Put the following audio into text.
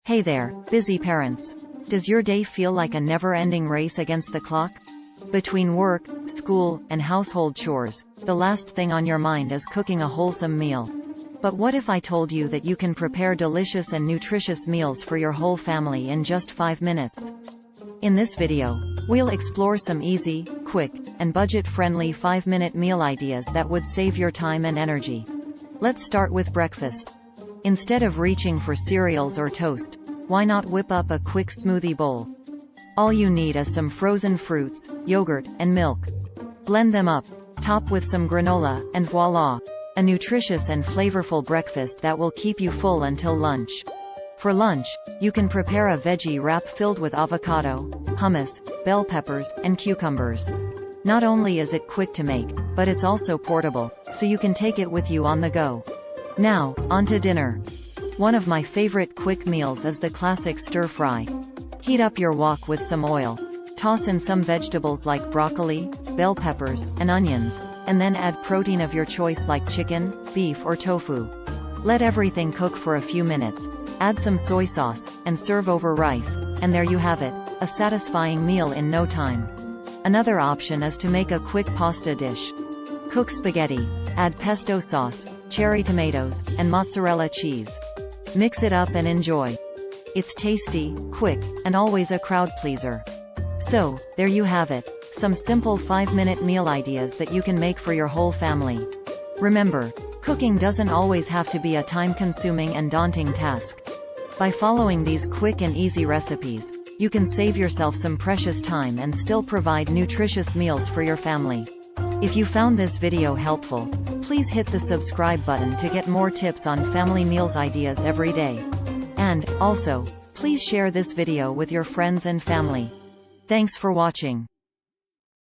Hey there, busy parents. Does your day feel like a never-ending race against the clock? Between work, school, and household chores, the last thing on your mind is cooking a wholesome meal. But what if I told you that you can prepare delicious and nutritious meals for your whole family in just 5 minutes? In this video, we'll explore some easy, quick, and budget-friendly 5-minute meal ideas that would save your time and energy. Let's start with breakfast. Instead of reaching for cereals or toast, why not whip up a quick smoothie bowl? All you need is some frozen fruits, yogurt, and milk. Blend them up, top with some granola, and voila! A nutritious and flavorful breakfast that will keep you full until lunch. For lunch, you can prepare a veggie wrap filled with avocado, hummus, bell peppers, and cucumbers. Not only is it quick to make, but it's also portable, so you can take it with you on the go. Now, on to dinner. One of my favorite quick meals is the classic stir-fry. Heat up your wok with some oil. Toss in some vegetables like broccoli, bell peppers, and onions, and then add protein of your choice like chicken, beef, or tofu. Let everything cook for a few minutes. Add some soy sauce, and serve over rice, and there you have it, a satisfying meal in no time. Another option is to make a quick pasta dish. Cook spaghetti. Add pesto sauce, cherry tomatoes, and mozzarella cheese. Mix it up and enjoy. It's tasty, quick, and always a crowd pleaser. So, there you have it, some simple 5-minute meal ideas that you can make for your whole family. Remember, cooking doesn't always have to be a time-consuming and daunting task. By following these quick and easy recipes, you can save yourself some precious time and still provide nutritious meals for your family. If you found this video helpful, please hit the subscribe button to get more tips on family meals ideas every day. And, also, please share this video with your friends and family. Thanks for watching.